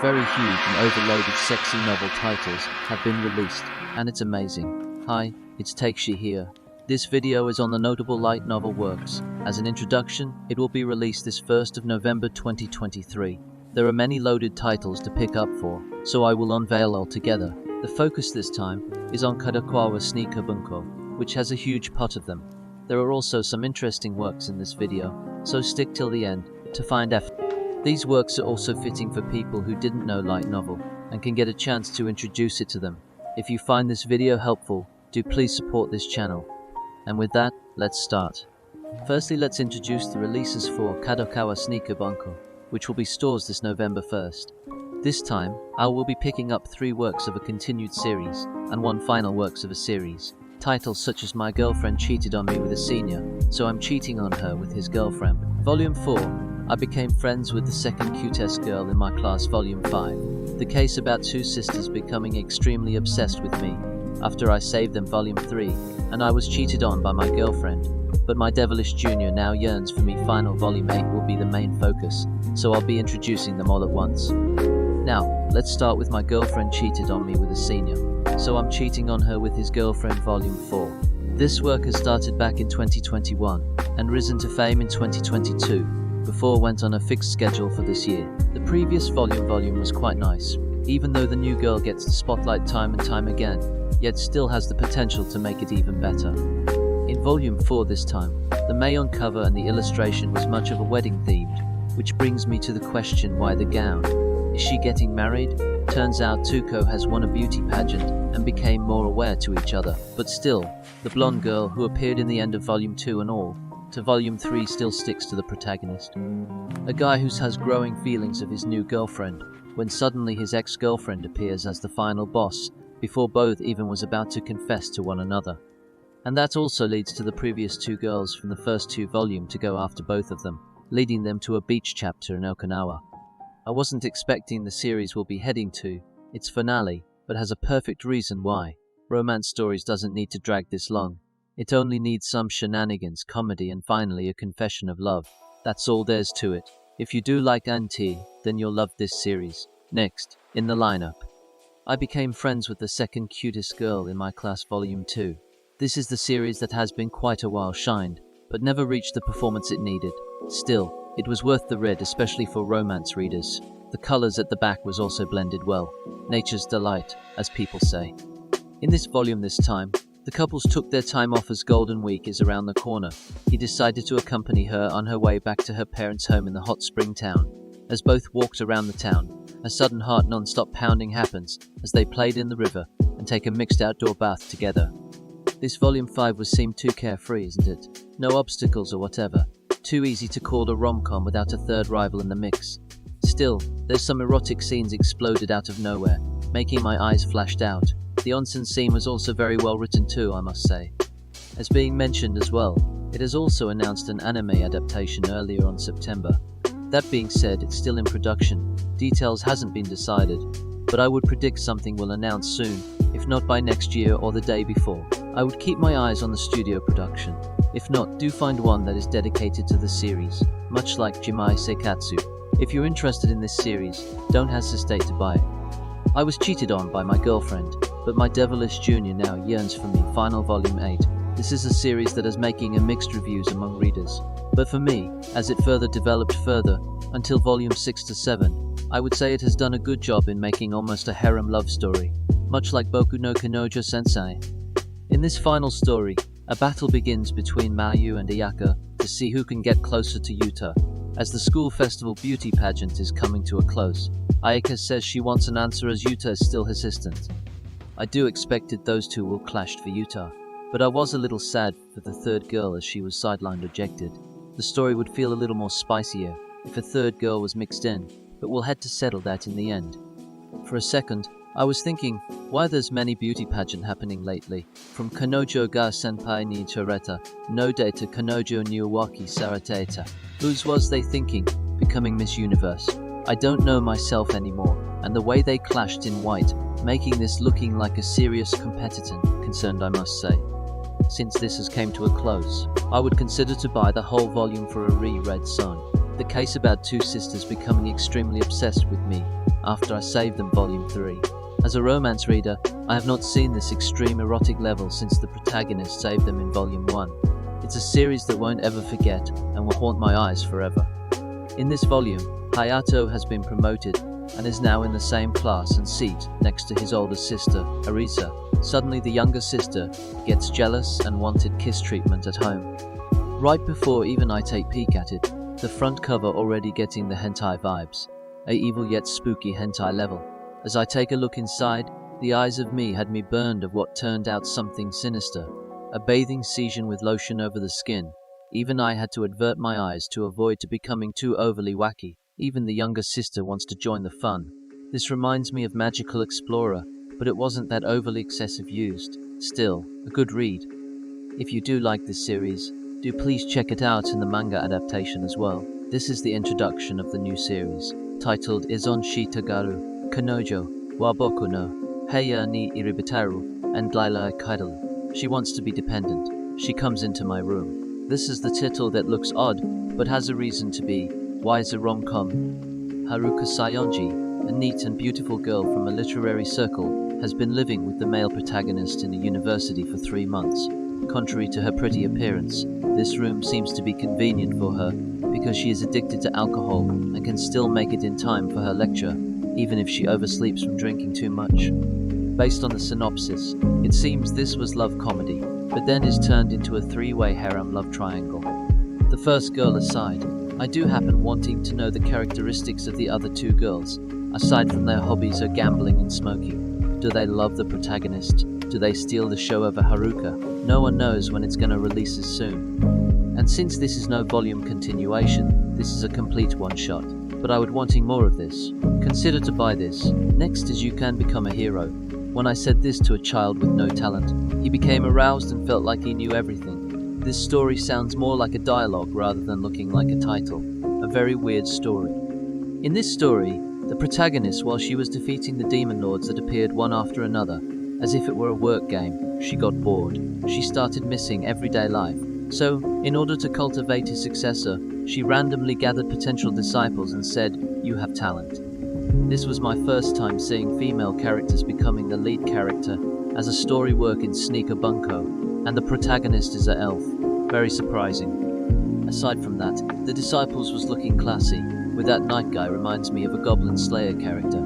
very huge and overloaded sexy novel titles have been released, and it's amazing. Hi, it's Takeshi here. This video is on the notable light novel works. As an introduction, it will be released this 1st of November 2023. There are many loaded titles to pick up for, so I will unveil all together. The focus this time is on Kadokawa Sneaker Bunko, which has a huge pot of them. There are also some interesting works in this video, so stick till the end to find out. These works are also fitting for people who didn't know light novel and can get a chance to introduce it to them. If you find this video helpful, do please support this channel. And with that, let's start. Firstly, let's introduce the releases for Kadokawa Sneaker Bunko, which will be stores this November 1st. This time, I will be picking up 3 works of a continued series and 1 final works of a series. Titles such as My Girlfriend Cheated on Me with a Senior, so I'm cheating on her with his girlfriend. Volume 4, I Became Friends with the Second Cutest Girl in My Class. Volume 5, the case about 2 sisters becoming extremely obsessed with me after I saved them. Volume 3, and I was cheated on by my girlfriend, but my devilish junior now yearns for me. Final. Volume 8 will be the main focus, so I'll be introducing them all at once. Now, let's start with My Girlfriend Cheated on Me with a Senior, so I'm cheating on her with his girlfriend. Volume 4. This work has started back in 2021 and risen to fame in 2022, before went on a fixed schedule for this year. The previous volume was quite nice, even though the new girl gets the spotlight time and time again, yet still has the potential to make it even better. In volume 4 this time, the Mayon cover and the illustration was much of a wedding themed, which brings me to the question, why the gown? Is she getting married? Turns out Tuko has won a beauty pageant and became more aware to each other, but still, the blonde girl who appeared in the end of volume 2 and all to volume 3 still sticks to the protagonist. A guy who has growing feelings of his new girlfriend, when suddenly his ex-girlfriend appears as the final boss, before both even was about to confess to one another. And that also leads to the previous 2 girls from the first 2 volumes to go after both of them, leading them to a beach chapter in Okinawa. I wasn't expecting the series will be heading to its finale, but has a perfect reason why. Romance stories doesn't need to drag this long. It only needs some shenanigans, comedy, and finally a confession of love. That's all there's to it. If you do like anti, then you'll love this series. Next, in the lineup, I Became Friends with the Second Cutest Girl in My Class. Volume 2. This is the series that has been quite a while shined, but never reached the performance it needed. Still, it was worth the read, especially for romance readers. The colors at the back was also blended well. Nature's delight, as people say. In this volume this time, the couples took their time off as Golden Week is around the corner. He decided to accompany her on her way back to her parents' home in the hot spring town. As both walked around the town, a sudden heart non-stop pounding happens as they played in the river and take a mixed outdoor bath together. This volume 5 was seemed too carefree, isn't it? No obstacles or whatever. Too easy to call a rom-com without a third rival in the mix. Still, there's some erotic scenes exploded out of nowhere, making my eyes flashed out. The onsen scene was also very well written too, I must say. As being mentioned as well, it has also announced an anime adaptation earlier on September. That being said, it's still in production. Details hasn't been decided, but I would predict something will announce soon, if not by next year or the day before. I would keep my eyes on the studio production. If not, do find one that is dedicated to the series, much like Jimai Seikatsu. If you're interested in this series, don't hesitate to buy it. I was cheated on by my girlfriend, but my devilish junior now yearns for me. Final. Volume 8. This is a series that is making a mixed reviews among readers, but for me, as it further developed until volume 6 to 7, I would say it has done a good job in making almost a harem love story, much like Boku no Kanojo Sensei. In this final story, a battle begins between Mayu and Ayaka to see who can get closer to Yuta. As the school festival beauty pageant is coming to a close, Ayaka says she wants an answer as Yuta is still her assistant. I do expected those 2 will clash for Yuta, but I was a little sad for the third girl as she was sidelined rejected. The story would feel a little more spicier if a third girl was mixed in, but we'll have to settle that in the end. For a second, I was thinking, why there's many beauty pageant happening lately, from Kanojo ga Senpai ni Toreta, no data Kanojo ni Uwaki Sarateta. Whose was they thinking, becoming Miss Universe? I don't know myself anymore, and the way they clashed in white, making this looking like a serious competitor, concerned I must say. Since this has came to a close, I would consider to buy the whole volume for a re-read son. The case about 2 sisters becoming extremely obsessed with me after I saved them Volume 3. As a romance reader, I have not seen this extreme erotic level since the protagonist saved them in Volume 1. It's a series that won't ever forget and will haunt my eyes forever. In this volume, Hayato has been promoted and is now in the same class and seat next to his older sister, Arisa. Suddenly the younger sister gets jealous and wanted kiss treatment at home. Right before even I take peek at it, the front cover already getting the hentai vibes, a evil yet spooky hentai level. As I take a look inside, the eyes of me had me burned of what turned out something sinister, a bathing season with lotion over the skin. Even I had to avert my eyes to avoid to becoming too overly wacky. Even the younger sister wants to join the fun. This reminds me of Magical Explorer, but it wasn't that overly excessive used. Still, a good read. If you do like this series, do please check it out in the manga adaptation as well. This is the introduction of the new series, titled Izon Shitagaru, Kanojo, wa Boku no Heya ni Iribitaru, and Laila Kaidalu. She wants to be dependent. She comes into my room. This is the title that looks odd, but has a reason to be. Why is a rom-com? Haruka Sayonji, a neat and beautiful girl from a literary circle, has been living with the male protagonist in a university for 3 months. Contrary to her pretty appearance, this room seems to be convenient for her because she is addicted to alcohol and can still make it in time for her lecture, even if she oversleeps from drinking too much. Based on the synopsis, it seems this was love comedy, but then is turned into a 3-way harem love triangle. The first girl aside, I do happen wanting to know the characteristics of the other 2 girls, aside from their hobbies are gambling and smoking. Do they love the protagonist? Do they steal the show over Haruka? No one knows when it's going to release as soon. And since this is no volume continuation, this is a complete one-shot. But I would wanting more of this. Consider to buy this. Next is You Can Become a Hero. When I said this to a child with no talent, he became aroused and felt like he knew everything. This story sounds more like a dialogue rather than looking like a title. A very weird story. In this story, the protagonist, while she was defeating the demon lords that appeared one after another, as if it were a work game, she got bored. She started missing everyday life. So, in order to cultivate his successor, she randomly gathered potential disciples and said, "You have talent." This was my first time seeing female characters becoming the lead character as a story work in Sneaker Bunko, and the protagonist is an elf. Very surprising. Aside from that, the disciples was looking classy, with that night guy reminds me of a Goblin Slayer character.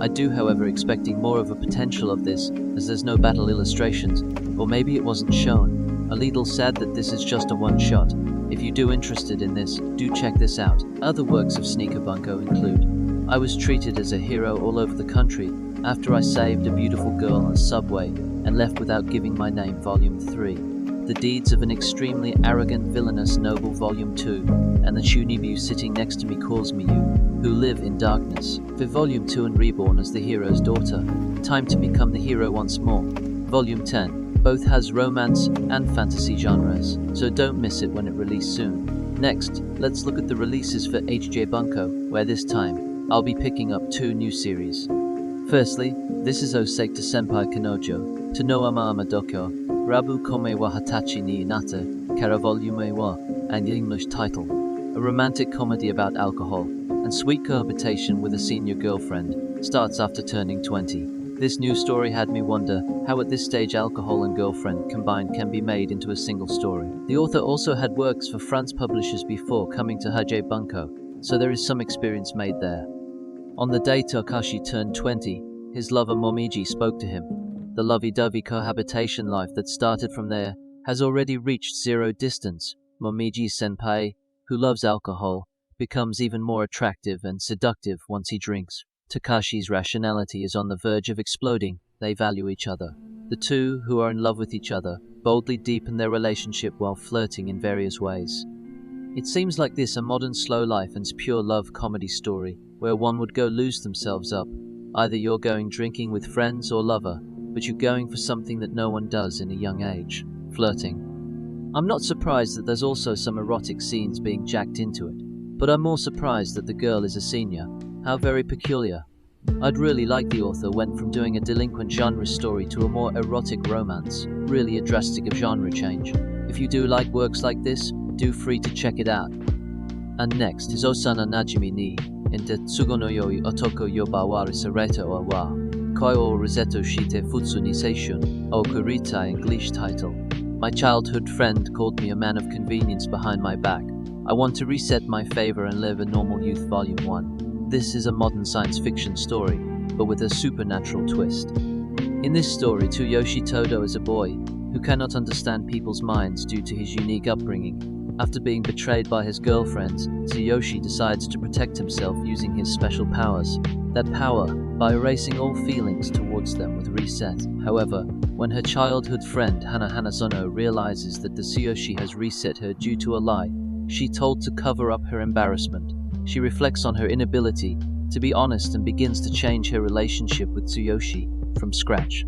I do, however, expecting more of a potential of this, as there's no battle illustrations, or maybe it wasn't shown. A little sad that this is just a one-shot. If you do interested in this, do check this out. Other works of Sneaker Bunko include I was treated as a hero all over the country after I saved a beautiful girl on a subway and left without giving my name Volume 3. The Deeds of an Extremely Arrogant Villainous Noble Volume 2, and the Shunibu sitting next to me calls me you, who live in darkness. For Volume 2 and Reborn as the hero's daughter, time to become the hero once more. Volume 10, both has romance and fantasy genres, so don't miss it when it releases soon. Next, let's look at the releases for HJ Bunko, where this time, I'll be picking up 2 new series. Firstly, this is Oseita Senpai Kanojo, Tonoama Amadoko, Rabu Kome wa Hatachi ni Inata, Kara Volume wa, and the English title. A romantic comedy about alcohol and sweet cohabitation with a senior girlfriend, starts after turning 20. This new story had me wonder how at this stage alcohol and girlfriend combined can be made into a single story. The author also had works for France publishers before coming to HJ Bunko, so there is some experience made there. On the day Takashi turned 20, his lover Momiji spoke to him. The lovey-dovey cohabitation life that started from there has already reached zero distance. Momiji senpai, who loves alcohol, becomes even more attractive and seductive once he drinks. Takashi's rationality is on the verge of exploding. They value each other. The two, who are in love with each other, boldly deepen their relationship while flirting in various ways. It seems like this a modern slow life and pure love comedy story, where one would go lose themselves up. Either you're going drinking with friends or lover, but you're going for something that no one does in a young age, flirting. I'm not surprised that there's also some erotic scenes being jacked into it, but I'm more surprised that the girl is a senior. How very peculiar. I'd really like the author went from doing a delinquent genre story to a more erotic romance, really a drastic of genre change. If you do like works like this, do free to check it out. And next is Osana Najimi ni Inte Tsugonoyoi Otoko Yobawari Sareto wa Koi o Rosetto Shite Futsu ni Seishun o Kurita English title. My childhood friend called me a man of convenience behind my back. I want to reset my favor and live a normal youth volume 1. This is a modern science fiction story, but with a supernatural twist. In this story, Tsuyoshi Todo is a boy who cannot understand people's minds due to his unique upbringing. After being betrayed by his girlfriends, Tsuyoshi decides to protect himself using his special powers. That power, by erasing all feelings towards them with reset. However, when her childhood friend Hana Hanazono realizes that the Tsuyoshi has reset her due to a lie she told to cover up her embarrassment, she reflects on her inability to be honest and begins to change her relationship with Tsuyoshi from scratch.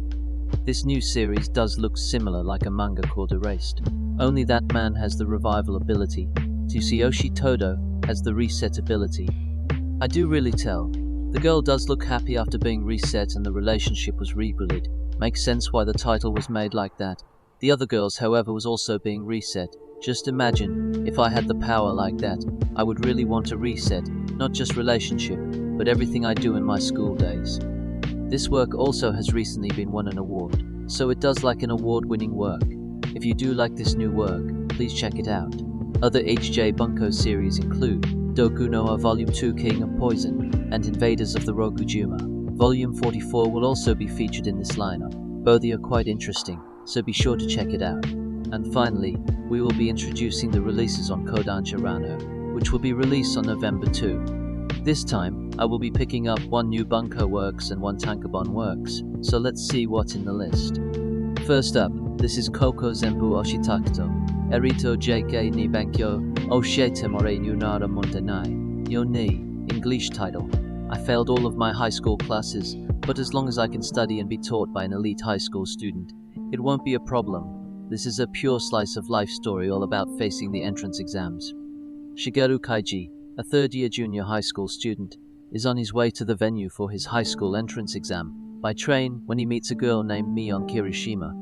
This new series does look similar like a manga called Erased, only that man has the revival ability, Tsuyoshi Todo has the reset ability. I do really tell. The girl does look happy after being reset and the relationship was rebooted. Makes sense why the title was made like that. The other girls, however, was also being reset. Just imagine, if I had the power like that, I would really want to reset, not just relationship, but everything I do in my school days. This work also has recently been won an award, so it does like an award-winning work. If you do like this new work, please check it out. Other HJ Bunko series include Doku Noa Volume 2 King of Poison and Invaders of the Rokujuma. Volume 44 will also be featured in this lineup. Both are quite interesting, so be sure to check it out. And finally, we will be introducing the releases on Kodansha Rano, which will be released on November 2. This time, I will be picking up 1 new Bunko Works and 1 Tankobon Works, so let's see what's in the list. First up, this is Koko Zenbu Oshitakuto, Erito JK ni Bankyo, Oshiete More Yunara Montenai, Yo ni, English title. I failed all of my high school classes, but as long as I can study and be taught by an elite high school student, it won't be a problem. This is a pure slice of life story all about facing the entrance exams. Shigeru Kaiji, a third-year junior high school student, is on his way to the venue for his high school entrance exam by train when he meets a girl named Mion Kirishima.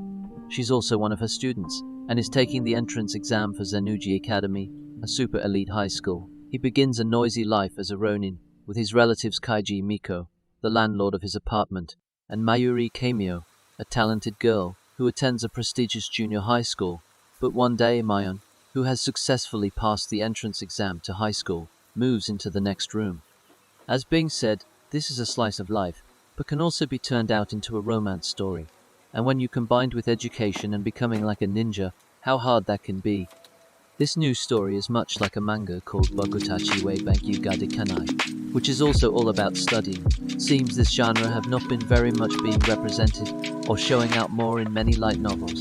She's also one of her students and is taking the entrance exam for Zenuji Academy, a super elite high school. He begins a noisy life as a ronin with his relatives Kaiji Miko, the landlord of his apartment, and Mayuri Kamio, a talented girl who attends a prestigious junior high school. But one day Mion, who has successfully passed the entrance exam to high school, moves into the next room. As being said, this is a slice of life, but can also be turned out into a romance story. And when you combined with education and becoming like a ninja, how hard that can be. This new story is much like a manga called Bokutachi wa Bankyu ga Dekanai, which is also all about studying. It seems this genre have not been very much being represented or showing out more in many light novels.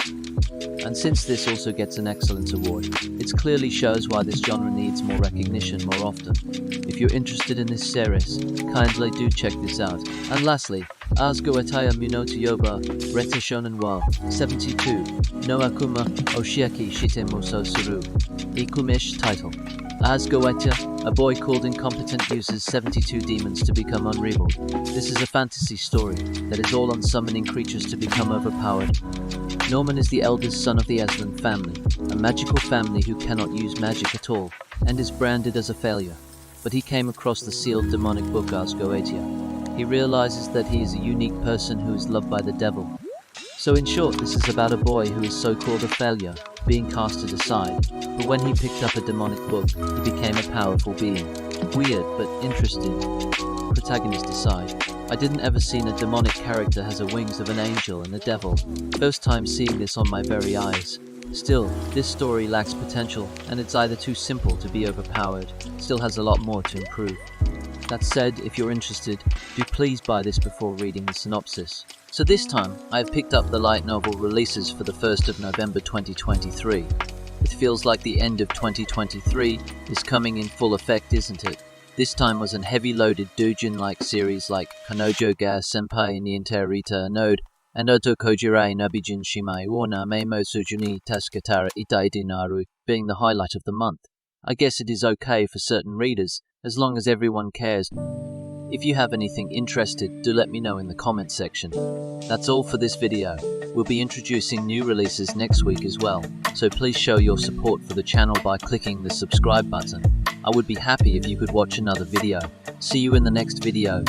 And since this also gets an excellence award, it clearly shows why this genre needs more recognition more often. If you're interested in this series, kindly do check this out. And lastly, Asugo Etaya Munoto Yoba, Reta Shonen wa 72, no Akuma Oshiaki Shite Muso Suru. Ikumish title. Asugo Eta, a boy called incompetent uses 72 demons to become unreal. This is a fantasy story that is all on summoning creatures to become overpowered. Norman is the eldest son of the Aslan family, a magical family who cannot use magic at all, and is branded as a failure. But he came across the sealed demonic book Asgoetia. He realizes that he is a unique person who is loved by the devil. So in short, this is about a boy who is so-called a failure, being casted aside, but when he picked up a demonic book, he became a powerful being. Weird, but interesting. Protagonist aside, I didn't ever seen a demonic character has the wings of an angel and a devil. First time seeing this on my very eyes. Still, this story lacks potential, and it's either too simple to be overpowered, still has a lot more to improve. That said, if you're interested, do please buy this before reading the synopsis. So this time, I have picked up the light novel releases for the 1st of November 2023. It feels like the end of 2023 is coming in full effect, isn't it? This time was an heavy-loaded doujin-like series like Kanojo ga Senpai ni Interita Node and Otokojirai Nabijin Shimai Wana Meimo Sujuni Tasukatara Itai Dinaru being the highlight of the month. I guess it is okay for certain readers, as long as everyone cares. If you have anything interested, do let me know in the comment section. That's all for this video. We'll be introducing new releases next week as well, so please show your support for the channel by clicking the subscribe button. I would be happy if you could watch another video. See you in the next video.